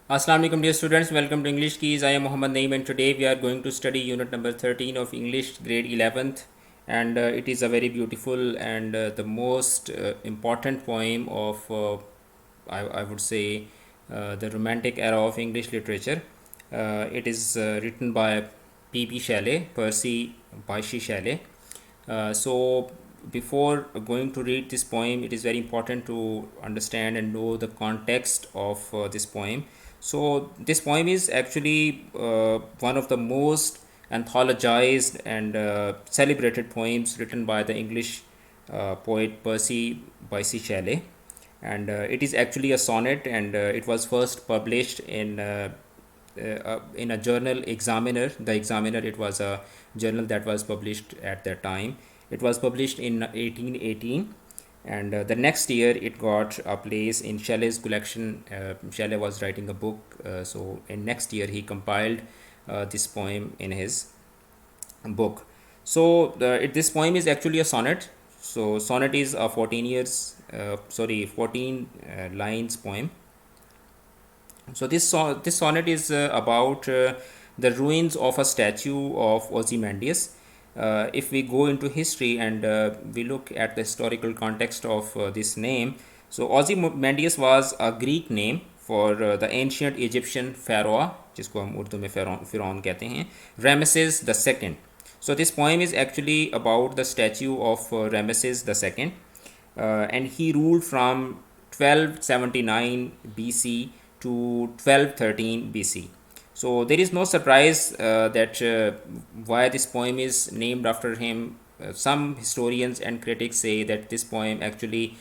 Assalamu alaikum dear students, welcome to English Keys. I am Muhammad Naeem and today we are going to study unit number 13 of English grade 11th, and it is a very beautiful and the most important poem of I would say the romantic era of English literature. It is written by P.B Shelley, Percy Bysshe Shelley. So before going to read this poem, it is very important to understand and know the context of this poem. So this poem is actually one of the most anthologized and celebrated poems written by the English poet Percy Bysshe Shelley, and it is actually a sonnet, and it was first published in a journal Examiner. The Examiner, it was a journal that was published at that time. It was published in 1818, and the next year it got a place in Shelley's collection. Shelley was writing a book, so in next year he compiled this poem in his book. So this poem is actually a sonnet. So sonnet is a 14 lines poem. So this sonnet is about the ruins of a statue of Ozymandias. If we go into history and we look at the historical context of this name, so Ozymandias was a Greek name for the ancient Egyptian pharaoh, जिसको हम उर्दू में फिरौन कहते हैं, Ramesses II. So this poem is actually about the statue of Ramesses II, and he ruled from 1279 BC to 1213 BC. So there is no surprise that why this poem is named after him. Some historians and critics say that this poem actually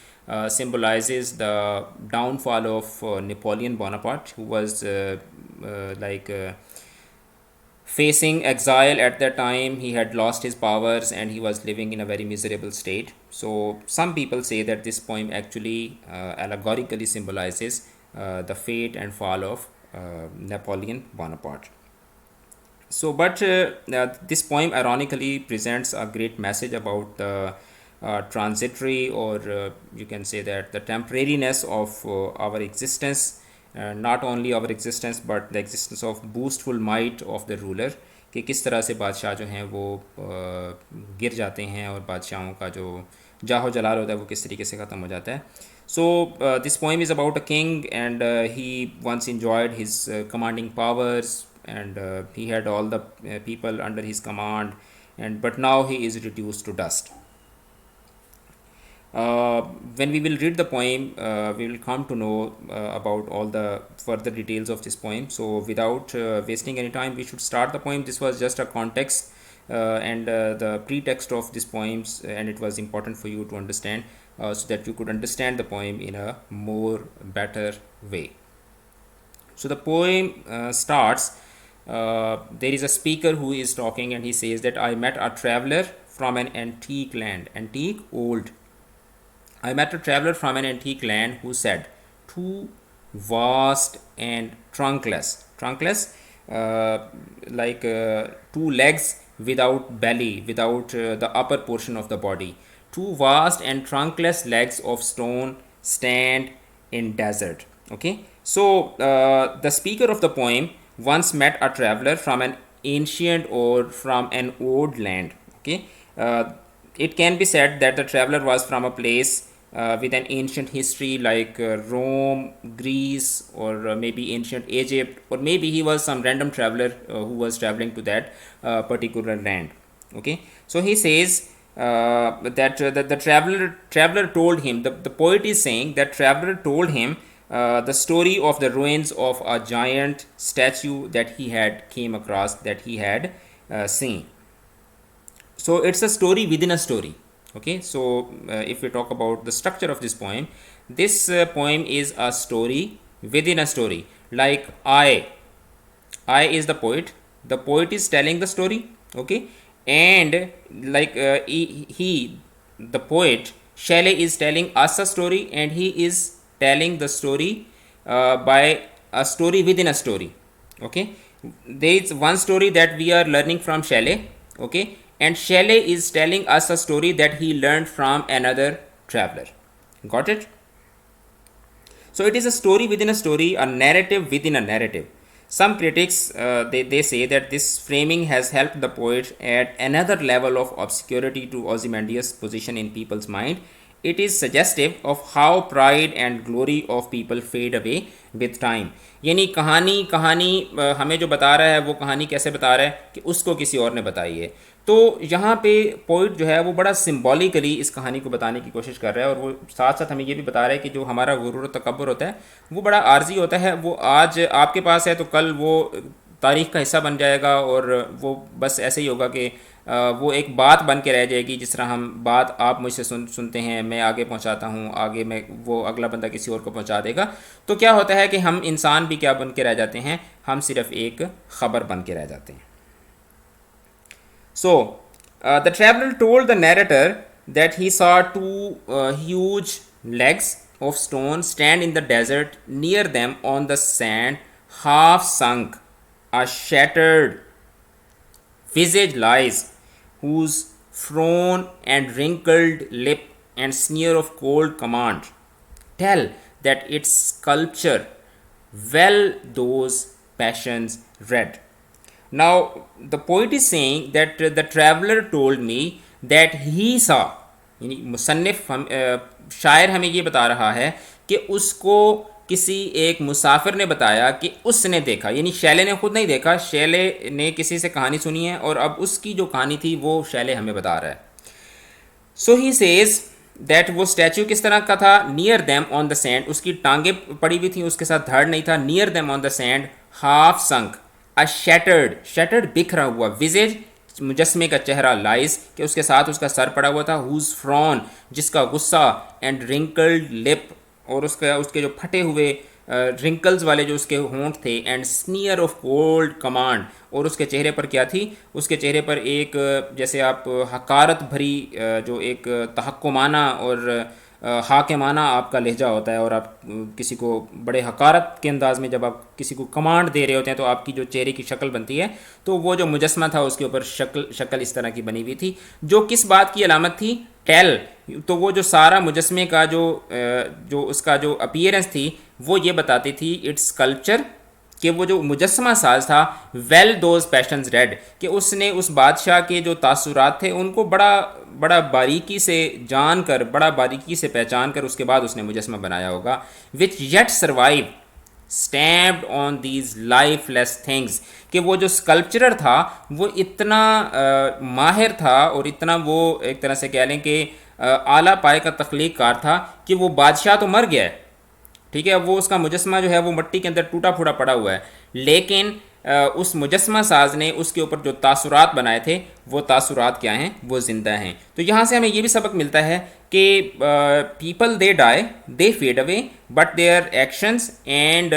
symbolizes the downfall of Napoleon Bonaparte, who was facing exile at that time. He had lost his powers and he was living in a very miserable state. So some people say that this poem actually allegorically symbolizes the fate and fall of Napoleon Bonaparte. So, but this poem ironically presents a great message about the transitory, or you can say that the temporariness of our existence, not only our existence but the existence of boastful might of the ruler, कि किस तरह से बादशाह जो हैं वो गिर जाते हैं और बादशाहों का जो जाहो जलाल होता है वो किस तरीके से ख़त्म हो जाता है. So this poem is about a king, and he once enjoyed his commanding powers, and he had all the people under his command, and but now he is reduced to dust. When we will read the poem, we will come to know about all the further details of this poem. So without wasting any time, we should start the poem. This was just a context and the pretext of these poems, and it was important for you to understand so that you could understand the poem in a more better way. So the poem starts. There is a speaker who is talking, and he says that I met a traveler from an antique land. Antique, old. I met a traveler from an antique land who said, too vast and trunkless. Trunkless, two legs without belly, without the upper portion of the body. Two vast and trunkless legs of stone stand in desert. Okay, so the speaker of the poem once met a traveler from an ancient or from an old land. Okay, it can be said that the traveler was from a place with an ancient history like Rome, Greece, or maybe ancient Egypt, or maybe he was some random traveler who was traveling to that particular land. Okay, so he says that the traveler told him, the poet is saying that traveler told him the story of the ruins of a giant statue that he had came across, that he had seen. So it's a story within a story. Okay, so if we talk about the structure of this poem poem is a story within a story. Like I is the poet is telling the story. Okay, and like he the poet Shelley is telling us a story, and he is telling the story by a story within a story. Okay, there is one story that we are learning from Shelley. Okay, and Shelley is telling us a story that he learned from another traveler. Got it? So it is a story within a story, a narrative within a narrative. Some critics they say that this framing has helped the poet add another level of obscurity to Ozymandias' position in people's mind. It is suggestive of how pride and glory of people fade away with time. यानी कहानी कहानी हमें जो बता रहा है वो कहानी कैसे बता रहा है कि उसको किसी और ने बताई है। तो यहाँ पे पोइट जो है वो बड़ा सिम्बॉलिकली इस कहानी को बताने की कोशिश कर रहा है, और वो साथ साथ हमें ये भी बता रहा है कि जो हमारा गुरूर और तकब्बुर होता है वो बड़ा आर्जी होता है। वो आज आपके पास है तो कल वो तारीख़ का हिस्सा बन जाएगा, और वो बस ऐसे ही होगा कि वो एक बात बन के रह जाएगी। जिस तरह हम बात आप मुझसे सुनते हैं, मैं आगे पहुंचाता हूं, आगे मैं वो अगला बंदा किसी और को पहुंचा देगा। तो क्या होता है कि हम इंसान भी क्या बन के रह जाते हैं, हम सिर्फ एक ख़बर बन के रह जाते हैं। So the traveller told the narrator that he saw two huge legs of stone stand in the desert. Near them on the sand, half sunk, a shattered visage lies, whose frown and wrinkled lip and sneer of cold command tell that its sculpture well those passions read. Now the poet is saying that the traveler told me that he saw, यानी मुसन्निफ शायर हमें ये बता रहा है कि उसको किसी एक मुसाफिर ने बताया कि उसने देखा, यानी शैले ने खुद नहीं देखा, शैले ने किसी से कहानी सुनी है और अब उसकी जो कहानी थी वो शैले हमें बता रहा है। सो ही सेज दैट वो स्टैचू किस तरह का था, near them on the sand, उसकी टांगे पड़ी हुई थी, उसके साथ धड़ नहीं था, near them on the sand, half sunk, a shattered, shattered बिखरा हुआ, विजेज मुजस्मे का चेहरा, लाइज कि उसके साथ उसका सर पड़ा हुआ था, हुज फ्रॉन जिसका गुस्सा, एंड रिंकल्ड लिप और उसके जो फटे हुए रिंकल्स वाले जो उसके होंठ थे, एंड स्नियर ऑफ कोल्ड कमांड, और उसके चेहरे पर क्या थी, उसके चेहरे पर एक जैसे आप हकारत भरी जो एक तहक्कुमाना और हाकिमाना आपका लहजा होता है, और आप किसी को बड़े हकारत के अंदाज़ में जब आप किसी को कमांड दे रहे होते हैं तो आपकी जो चेहरे की शक्ल बनती है, तो वो जो मुजस्मा था उसके ऊपर शक्ल इस तरह की बनी हुई थी, जो किस बात की अलामत थी, टेल। तो वो जो सारा मुजस्मे का जो उसका जो अपीयरेंस थी वो ये बताती थी, इट्स कल्चर, कि वो जो मुजस्मा साज था, वेल दोज पैशंस रेड, कि उसने उस बादशाह के जो तासुरात थे उनको बड़ा बारीकी से जान कर, बड़ा बारीकी से पहचान कर उसके बाद उसने मुजस्मा बनाया होगा। Which yet survive stamped on these lifeless things, कि वो जो स्कल्पचरर था वो इतना माहिर था और इतना वो एक तरह से कह लें कि आला पाए का तख्लीक कार था कि वो बादशाह तो मर गया है, ठीक है, वो उसका मुजस्मा जो है वो मिट्टी के अंदर टूटा फूटा पड़ा हुआ है, लेकिन उस मुजस्मा साज ने उसके ऊपर जो तासुरात बनाए थे वो तासुरात क्या हैं, वो ज़िंदा हैं। तो यहाँ से हमें ये भी सबक मिलता है कि people they die, they fade away, but their actions and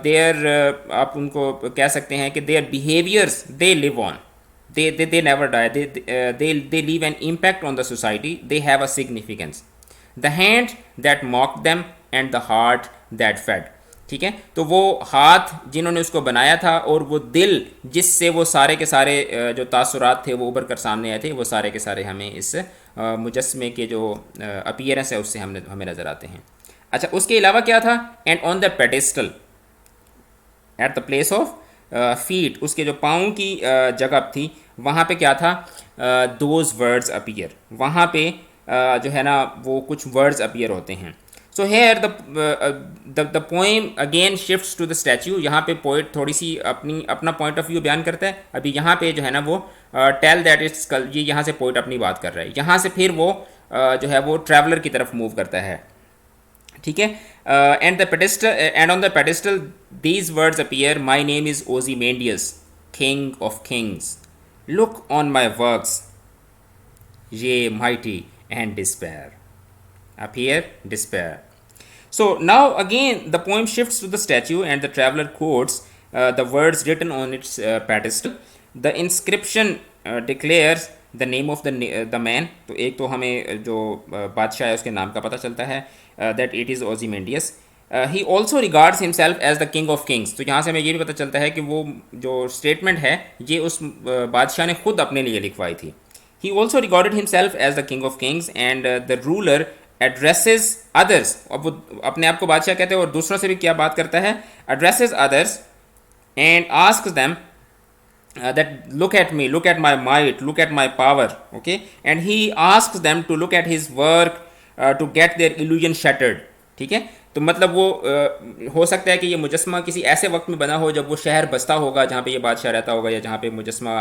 their आप उनको कह सकते हैं कि their behaviours they live on, they never die, they leave an impact on the society, they have a significance. The hand that mocked them and the heart that fed, ठीक है, तो वो हाथ जिन्होंने उसको बनाया था और वो दिल जिससे वो सारे के सारे जो तासुरात थे वो उभर कर सामने आए थे, वो सारे के सारे हमें इस मुजस्मे के जो अपीयरेंस है उससे हमें नज़र आते हैं। अच्छा, उसके अलावा क्या था, and on the pedestal at the place of feet, उसके जो पाँव की जगह थी वहाँ पे क्या था, दोज वर्ड्स अपीयर, वहाँ पे जो है ना वो कुछ वर्ड्स अपीयर होते हैं। So here the poem again shifts to the statue, यहाँ पे पोइट थोड़ी सी अपना पॉइंट ऑफ व्यू बयान करता है। अभी यहाँ पे जो है ना वो टेल दैट इट्स, ये यहाँ से पोइट अपनी बात कर रहा है, यहाँ से फिर वो जो है वो ट्रैवलर की तरफ मूव करता है, ठीक है। And on the pedestal these words appear, my name is Ozymandias, king of kings, look on my works, ye mighty and despair, appear despair. So now again the poem shifts to the statue and the traveler quotes the words written on its pedestal. The inscription declares the name of the man. तो एक तो हमें जो बादशाह है उसके नाम का पता चलता है, that it is Ozymandias. He also regards himself as the king of kings. तो यहाँ से हमें ये भी पता चलता है कि वो जो स्टेटमेंट है ये उस बादशाह ने खुद अपने लिए लिखवाई थी। He also regarded himself as the king of kings and the ruler addresses others, अब वो अपने आप को बादशाह कहते हैं और दूसरों से भी क्या बात करता है, addresses others and ask them that look at me, look at my might, look at my power, okay, and he asks them to look at his work to get their illusion shattered. ठीक है, तो मतलब वो हो सकता है कि ये मुजस्मा किसी ऐसे वक्त में बना हो जब वो शहर बसता होगा जहाँ पे ये बादशाह रहता होगा या जहाँ पे मुजस्मा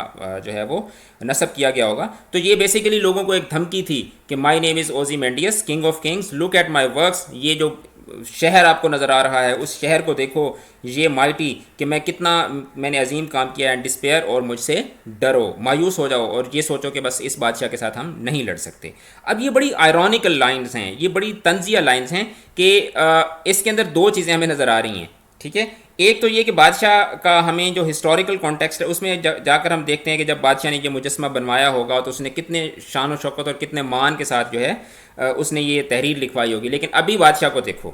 जो है वो नस्ब किया गया होगा। तो ये बेसिकली लोगों को एक धमकी थी कि माई name is Ozymandias king of kings, look at my works, ये जो शहर आपको नज़र आ रहा है उस शहर को देखो, ये माइटी कि मैं कितना मैंने अजीम काम किया, एंड डिस्पेयर और मुझसे डरो, मायूस हो जाओ और ये सोचो कि बस इस बादशाह के साथ हम नहीं लड़ सकते। अब ये बड़ी आयरॉनिकल लाइंस हैं, ये बड़ी तंजिया लाइंस हैं कि इसके अंदर दो चीज़ें हमें नज़र आ रही हैं। ठीक है, एक तो ये कि बादशाह का हमें जो हिस्टोरिकल कॉन्टेक्स्ट है उसमें जाकर हम देखते हैं कि जब बादशाह ने ये मुजस्मा बनवाया होगा तो उसने कितने शान व शौकत और कितने मान के साथ जो है उसने ये तहरीर लिखवाई होगी। लेकिन अभी बादशाह को देखो,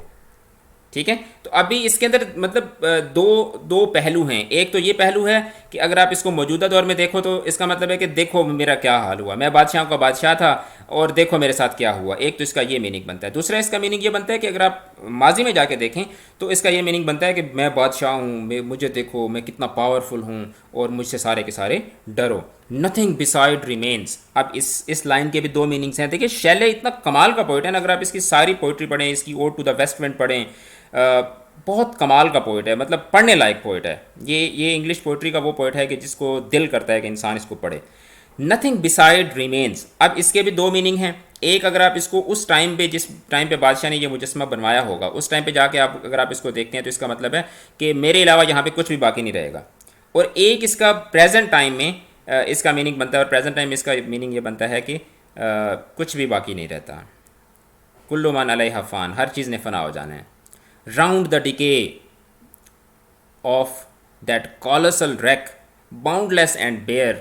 ठीक है, तो अभी इसके अंदर मतलब दो पहलू हैं। एक तो ये पहलू है कि अगर आप इसको मौजूदा दौर में देखो तो इसका मतलब है कि देखो मेरा क्या हाल हुआ, मैं बादशाहों का बादशाह था और देखो मेरे साथ क्या हुआ। एक तो इसका ये मीनिंग बनता है। दूसरा इसका मीनिंग ये बनता है कि अगर आप माजी में जाके देखें तो इसका ये मीनिंग बनता है कि मैं बादशाह हूँ, मुझे देखो मैं कितना पावरफुल हूँ और मुझसे सारे के सारे डरो, नथिंग बिसाइड रिमेन्स। अब इस लाइन के भी दो मीनिंग्स हैं। देखिए शैले इतना कमाल का पोइट है ना, अगर आप इसकी सारी पोइट्री पढ़ें, इसकी ode to the west wind पढ़ें, बहुत कमाल का पोइट है, मतलब पढ़ने लायक पोइट है। ये इंग्लिश पोइट्री का वो पोइट है कि जिसको दिल करता है कि इंसान इसको पढ़े। नथिंग बिसाइड रिमेन्स, अब इसके भी दो मीनिंग हैं। एक, अगर आप इसको उस टाइम पे, जिस टाइम पे बादशाह ने ये मुजस्मा बनवाया होगा, उस टाइम पे जाके आप अगर आप इसको देखते हैं तो इसका मतलब है कि मेरे अलावा यहाँ पे कुछ भी बाकी नहीं रहेगा। और एक इसका प्रेजेंट टाइम में इसका मीनिंग बनता है, और प्रेजेंट टाइम में इसका मीनिंग ये बनता है कि कुछ भी बाकी नहीं रहता। कुल्लु मन अलैहा फ़ान, हर चीज़ ने फना हो जाना है। Round the decay of that colossal wreck, boundless and bare,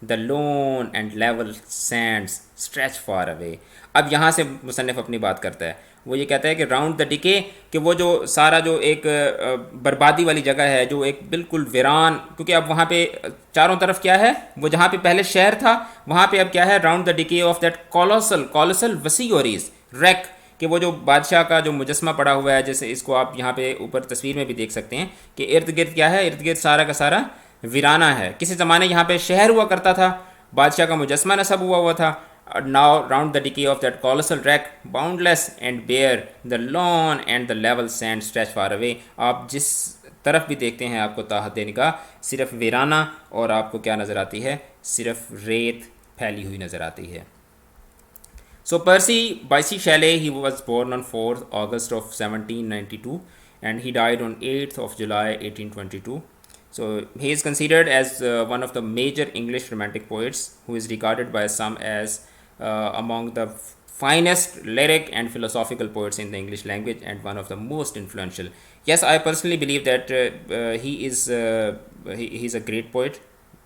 the lone and level sands stretch far away। अब यहाँ से मुसन्निफ़ अपनी बात करता है, वो ये कहता है कि राउंड द डिके, कि वो जो सारा जो एक बर्बादी वाली जगह है, जो एक बिल्कुल वीरान, क्योंकि अब वहाँ पे चारों तरफ क्या है, वो जहाँ पे पहले शहर था वहाँ पे अब क्या है, round the decay of that colossal वसी ओरीज रैक, कि वो जो बादशाह का जो मुजस्मा पड़ा हुआ है, जैसे इसको आप यहाँ पे ऊपर तस्वीर में भी देख सकते हैं कि इर्द गिर्द क्या है, इर्द गिर्द सारा का सारा वीराना है। किसी ज़माने यहाँ पे शहर हुआ करता था, बादशाह का मुजस्मा नस्ब हुआ था। Now round the decay of that colossal wreck, boundless and bare, the lone and the level sand stretch far away. आप जिस तरफ भी देखते हैं आपको ताहत निगाह सिर्फ वीराना और आपको क्या नज़र आती है, सिर्फ रेत फैली हुई नज़र आती है। So P.B Shelley, he was born on 4th August of 1792 and he died on 8th of July 1822. So he is considered as one of the major English romantic poets, who is regarded by some as among the finest lyric and philosophical poets in the English language and one of the most influential. Yes, I personally believe that he is a great poet.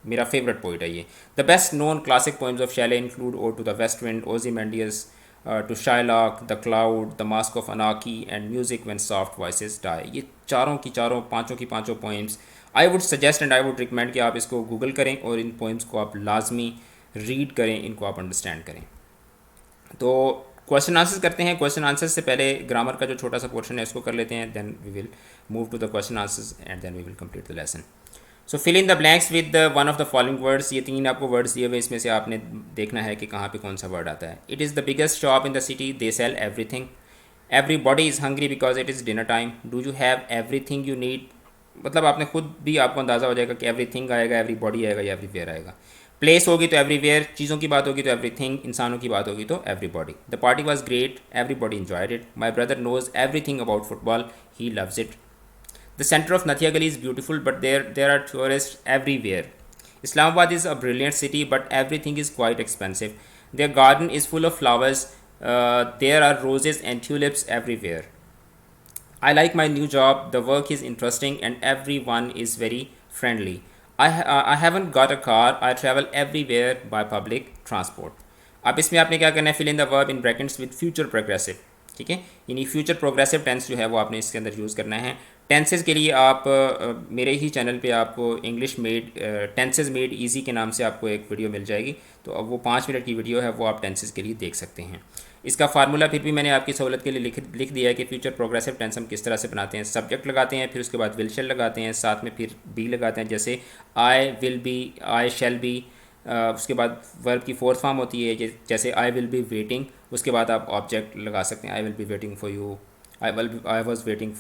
मेरा favourite poet है ये। The best known classic poems of Shelley include ode to the west wind, Ozymandias, to Shylock, the cloud, the mask of अनाकी and music when soft voices die. ये चारों की चारों, पांचों की पांचों poems I would suggest and I would recommend कि आप इसको गूगल करें और इन पोइम्स को आप लाजमी रीड करें, इनको आप अंडरस्टैंड करें। तो क्वेश्चन आंसर्स करते हैं। क्वेश्चन आंसर्स से पहले ग्रामर का जो छोटा सा पोर्शन है इसको कर लेते हैं, then we will move to the question answers and then we will complete the lesson. So fill in the blanks with one of the following words. ये तीन आपको वर्ड्स दिए हुए, इसमें से आपने देखना है कि कहाँ पे कौन सा वर्ड आता है। It is the biggest shop in the city, they sell everything, every body is hungry because it is dinner time, do you have everything you need. मतलब आपने खुद भी आपको अंदाज़ा हो जाएगा कि एवरीथिंग आएगा, एवरी बॉडी आएगा या एवरीवेयर आएगा। प्लेस होगी तो एवरीवेयर, चीज़ों की बात होगी तो एवरीथिंग, इंसानों की बात होगी तो everybody. The party was great, everybody enjoyed it, my brother knows everything about football, he loves it. The center of Nathia Gully is beautiful, but there are tourists everywhere. Islamabad is a brilliant city, but everything is quite expensive. Their garden is full of flowers. There are roses and tulips everywhere. I like my new job. The work is interesting and everyone is very friendly. I haven't got a car. I travel everywhere by public transport. अब इसमें आपने क्या करना है, fill in the verb in brackets with future progressive। ठीक है, यानी future progressive tense जो है वो आपने इसके अंदर यूज़ करना है। टेंसेस के लिए आप मेरे ही चैनल पे आपको English made tenses made easy के नाम से आपको एक वीडियो मिल जाएगी, तो अब वो 5 मिनट की वीडियो है, वो आप टेंसेस के लिए देख सकते हैं। इसका फार्मूला फिर भी मैंने आपकी सहूलत के लिए लिख दिया है कि फ्यूचर प्रोग्रेसिव टेंस हम किस तरह से बनाते हैं। सब्जेक्ट लगाते हैं, फिर उसके बाद विल शेल लगाते हैं, साथ में फिर बी लगाते हैं, जैसे I will be, I shall be. उसके बाद वर्ब की फोर्थ फॉर्म होती है जैसे आई विल बी वेटिंग, उसके बाद आप ऑब्जेक्ट लगा सकते हैं, I will be waiting for you, I was waiting,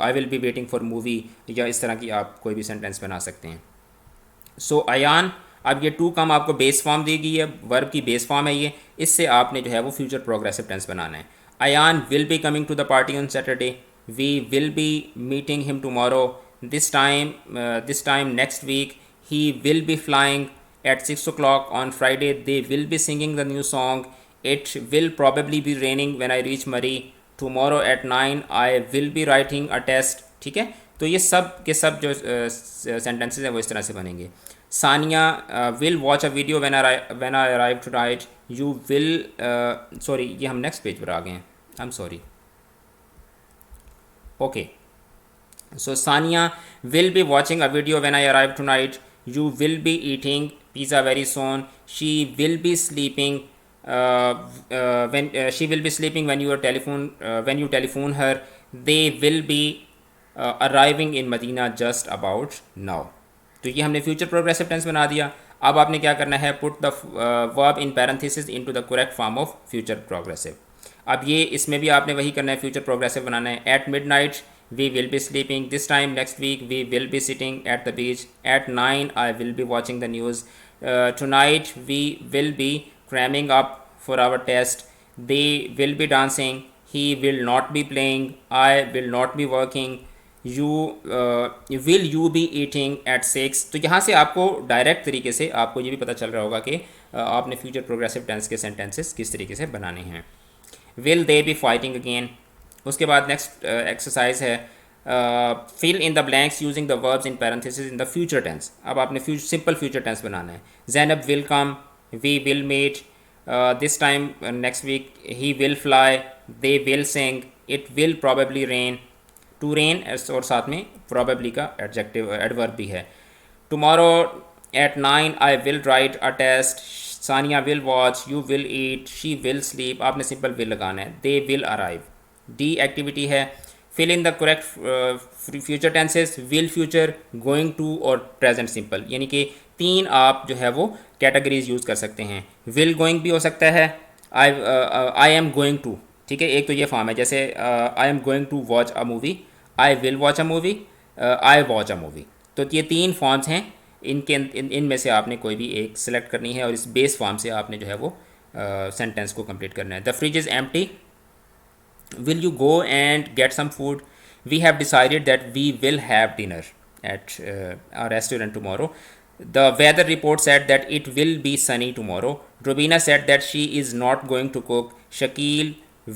I will be waiting for movie, या इस तरह की आप कोई भी सेंटेंस बना सकते हैं। सो अयान, अब ये टू कम आपको बेस फॉर्म दी गई है, वर्ब की बेस फॉर्म है ये, इससे आपने जो है वो फ्यूचर प्रोग्रेसिव टेंस बनाना है। Ayan will be coming to the party on Saturday, we will be meeting him tomorrow, this time next week, he will be flying at 6 o'clock on Friday, they will be singing the new song, it will probably be raining when I reach Murray, tomorrow at 9 I will be writing a test। ठीक है, तो ये सब के सब जो sentences हैं वो इस तरह से बनेंगे। Sania will watch a video when I arrive tonight, you will sorry ये हम नेक्स्ट पेज पर आ गए हैं, I am sorry. Okay, so Sania will be watching a video when I arrive tonight, you will be eating pizza very soon, she will be sleeping when she will be sleeping when you telephone her, they will be arriving in Medina just about now। तो ये हमने future progressive tense बना दिया। अब आपने क्या करना है, put the verb in parenthesis into the correct form of future progressive. अब ये इसमें भी आपने वही करना है, फ्यूचर प्रोग्रेसिव बनाना है। At midnight we will be sleeping, this time next week we will be sitting at the beach, at 9 I will be watching the news, tonight we will be cramming up for our test, they will be dancing, he will not be playing, I will not be working, will you be eating at 6। तो यहाँ से आपको direct तरीके से आपको ये भी पता चल रहा होगा कि आपने फ्यूचर प्रोग्रेसिव टेंस के सेंटेंसेस किस तरीके से बनाने हैं। will they be fighting again। उसके बाद नेक्स्ट एक्सरसाइज है fill in the blanks using the verbs in parenthesis in the future tense. अब आपने सिंपल फ्यूचर टेंस बनाना है। Zainab will come, we will meet, this time next week, he will fly, they will sing, it will probably rain, to rain, और साथ में probably का adjective adverb भी है। Tomorrow at 9 I will write a test, Sania will watch, you will eat, she will sleep, आपने simple will लगाना है। They will arrive. The activity है fill in the correct future tenses, will future, going to और present simple, यानी कि तीन आप जो है वो कैटेगरीज यूज़ कर सकते हैं। विल गोइंग भी हो सकता है, आई एम गोइंग टू, ठीक है, एक तो ये फॉर्म है, जैसे I am going to watch a movie, I will watch a movie, I watch a movie. तो ये तीन फॉर्म्स हैं, इनमें से आपने कोई भी एक सेलेक्ट करनी है और इस बेस फॉर्म से आपने जो है वो सेंटेंस को कंप्लीट करना है। The fridge is empty, will you go and get some food, we have decided that we will have dinner at our restaurant tomorrow, the weather report said that it will be sunny tomorrow, Robina said that she is not going to cook, Shakil,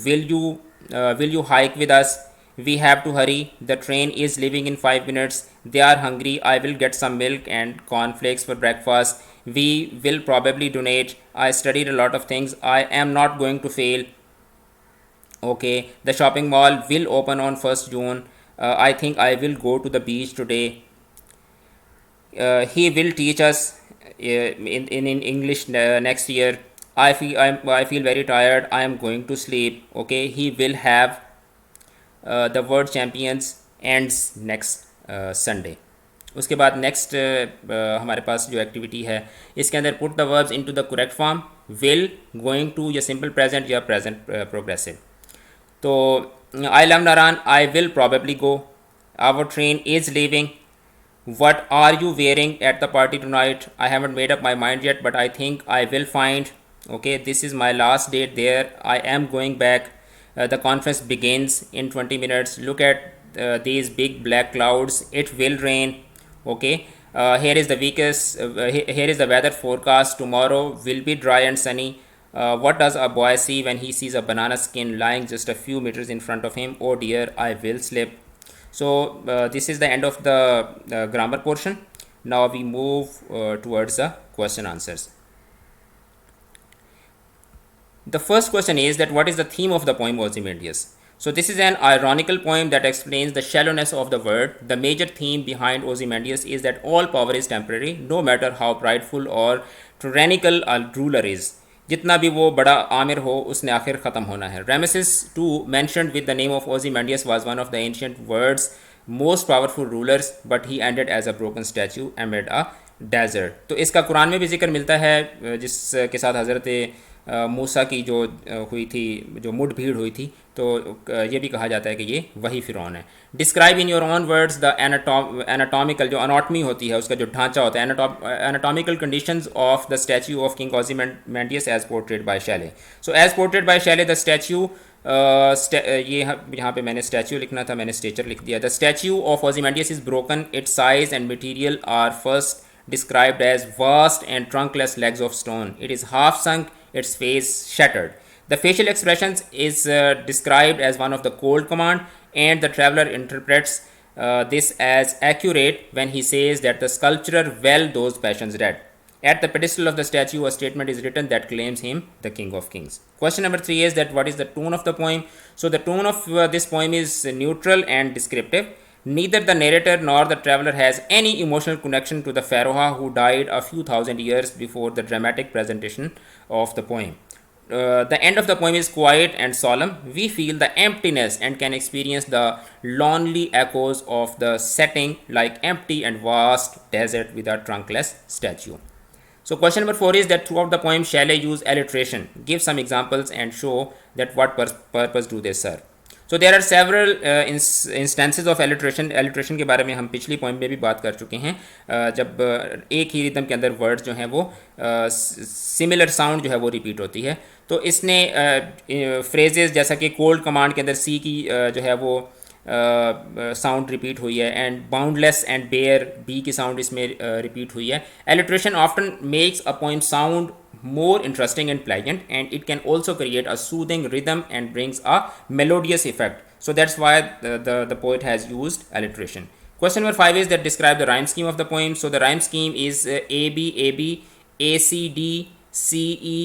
will you hike with us, we have to hurry, the train is leaving in 5 minutes, they are hungry, I will get some milk and cornflakes for breakfast, we will probably donate, I studied a lot of things, I am not going to fail, okay, the shopping mall will open on 1st June, I think I will go to the beach today, he will teach us in English next year, I feel very tired, I am going to sleep, okay, he will have the world champions ends next Sunday। उसके बाद next हमारे पास जो activity है इसके अंदर put the verbs into the correct form, will, going to या simple present या present progressive. तो I love Naran, I will probably go, our train is leaving, what are you wearing at the party tonight, I haven't made up my mind yet but I think I will find, okay, this is my last date there, I am going back, the conference begins in 20 minutes, look at these big black clouds, it will rain, okay, here is the weather forecast, tomorrow will be dry and sunny, what does a boy see when he sees a banana skin lying just a few meters in front of him, oh dear, I will slip। So this is the end of the grammar portion. Now we move towards the question answers. The first question is that what is the theme of the poem Ozymandias? So this is an ironical poem that explains the shallowness of the word. The major theme behind Ozymandias is that all power is temporary, no matter how prideful or tyrannical a ruler is. जितना भी वो बड़ा आमिर हो उसने आखिर ख़त्म होना है. Ramesses II mentioned with the name of Ozymandias was one of the ancient world's most powerful rulers, but he ended as a broken statue amid a desert. तो इसका कुरान में भी जिक्र मिलता है जिसके साथ हज़रत मूसा की जो हुई थी, जो मुठभीड़ हुई थी, तो ये भी कहा जाता है कि ये वही फ़िरौन है. Describe in your own words the anatomical, जो अनाटमी होती है उसका जो ढांचा होता है, anatomical conditions of the statue of king Ozymandias as portrait by Shelley. So as portrait by Shelley the statue, ये यहाँ पे मैंने स्टैच्यू लिखना था, मैंने स्टेचर लिख दिया. The statue of Ozymandias is broken, its size and material are first described as vast and trunkless legs of stone. It is half sunk, its face shattered. The facial expressions is described as one of the cold command, and the traveler interprets this as accurate when he says that the sculptor well those passions dead. At the pedestal of the statue, a statement is written that claims him the king of kings. Question number 3 is that what is the tone of the poem? So the tone of this poem is neutral and descriptive. Neither the narrator nor the traveler has any emotional connection to the pharaoh who died a few thousand years before the dramatic presentation of the poem. The end of the poem is quiet and solemn. We feel the emptiness and can experience the lonely echoes of the setting like empty and vast desert with a trunkless statue. So question number 4 is that throughout the poem Shelley used alliteration. Give some examples and show that what purpose do they serve. So there are several instances of alliteration. Alliteration के बारे में हम पिछली point में भी बात कर चुके हैं, जब एक ही रिदम के अंदर वर्ड्स जो हैं वो सिमिलर साउंड जो है वो रिपीट होती है. तो इसने फ्रेजेस जैसा कि कोल्ड कमांड के अंदर सी की जो है वो साउंड रिपीट हुई है, and boundless and bare B की साउंड इसमें रिपीट हुई है. Alliteration often makes a poem sound more interesting and pleasant, and it can also create a soothing rhythm and brings a melodious effect. So that's why the poet has used alliteration. Question number 5 is that describe the rhyme scheme of the poem. So the rhyme scheme is AB AB ACD CE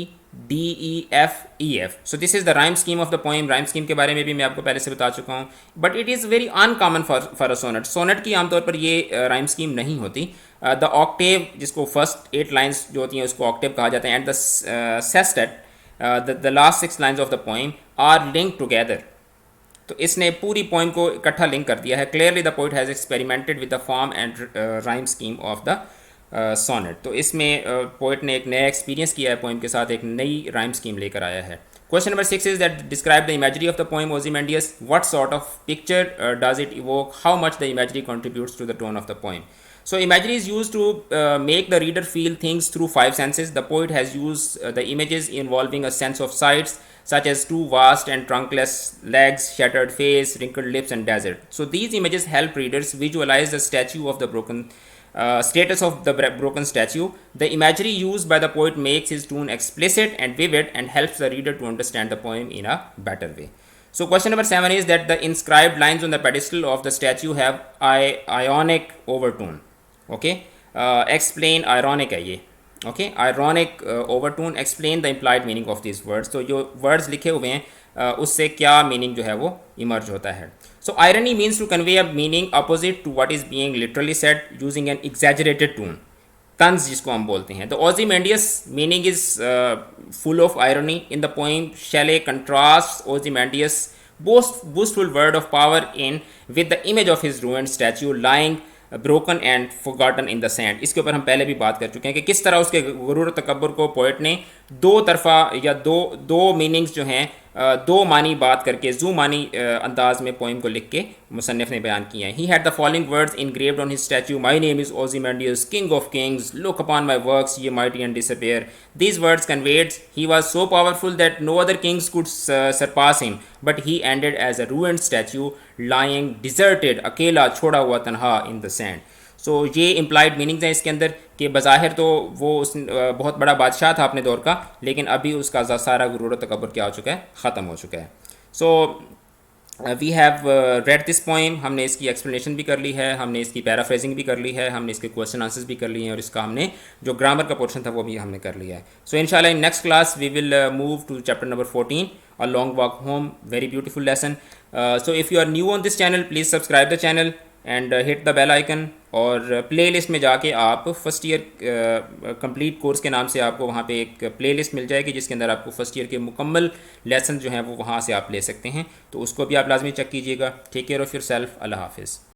DEF EF. So this is the rhyme scheme of the poem. rhyme scheme के बारे में भी मैं आपको पहले से बता चुका हूँ, but it is very uncommon for a sonnet. sonnet की आमतौर पर ये rhyme scheme नहीं होती. द ऑक्टेव, जिसको फर्स्ट 8 लाइन्स जो होती हैं उसको ऑक्टेव कहा जाता है, and the sestet, the last 6 lines of the poem are link together. तो इसने पूरी पोइम को इकट्ठा लिंक कर दिया है. Clearly the poet has experimented with the form and rhyme scheme of the sonnet. तो इसमें पोइट ने एक नया एक्सपीरियंस किया है, पोइम के साथ एक नई राइम स्कीम लेकर आया है. Question number 6 is that describe the imagery of the poem Ozymandias. What sort of picture does it evoke? How much the imagery contributes to the tone of the poem? So imagery is used to make the reader feel things through 5 senses. The poet has used the images involving a sense of sights, such as two vast and trunkless legs, shattered face, wrinkled lips, and desert. So these images help readers visualize the statue of the broken status of the broken statue. The imagery used by the poet makes his tune explicit and vivid and helps the reader to understand the poem in a better way. So question number 7 is that the inscribed lines on the pedestal of the statue have ionic overtone. Okay, explain ironic है ये. Okay, ironic overtone. Explain the implied meaning of these words. तो जो words लिखे हुए हैं उससे क्या meaning जो है वो emerge होता है. So irony means to convey a meaning opposite to what is being literally said using an exaggerated tone. तंज जिसको हम बोलते हैं. The Ozymandias meaning is full of irony. In the poem, Shelley contrasts Ozymandias' boastful word of power in with the image of his ruined statue lying broken and forgotten in the sand. इसके ऊपर हम पहले भी बात कर चुके हैं कि किस तरह उसके गुरूर और तकब्बुर को पोइट ने दो तरफा या दो मीनिंग्स जो हैं दो मानी बात करके जू मानी अंदाज में पोइम को लिख के मुसन्निफ ने बयान किया है. He had the following words engraved on his statue. My name is Ozymandias, king of kings, look upon my works ye mighty and disappear. These words conveyed he was so powerful that no other kings could surpass him, but he ended as a ruined statue lying deserted, अकेला छोड़ा हुआ तनहा in the sand. सो ये implied meanings हैं इसके अंदर कि बज़ाहिर तो वो उस बहुत बड़ा बादशाह था अपने दौर का, लेकिन अभी उसका सारा गुरूर तकब्बुर क्या हो चुका है, ख़त्म हो चुका है. So we have read this poem. हमने इसकी एक्सप्लेनेशन भी कर ली है, हमने इसकी पैराफ्रेजिंग भी कर ली है, हमने इसके क्वेश्चन आंसर्स भी कर लिए हैं, और इसका हमने जो ग्रामर का पोर्शन था वो भी हमने कर लिया है. सो इंशाल्लाह in next class we will move to chapter number 14, A Long Walk Home. Very beautiful lesson. So if you are new on this channel, please subscribe the channel, and hit the bell icon, और playlist में जाके आप first year complete course के नाम से आपको वहाँ पे एक प्लेलिस्ट मिल जाएगी जिसके अंदर आपको फर्स्ट ईयर के मुकम्मल लेसन जो हैं वो वहाँ से आप ले सकते हैं, तो उसको भी आप लाजमी चेक कीजिएगा। Take care of yourself. अल्लाह हाफिज़।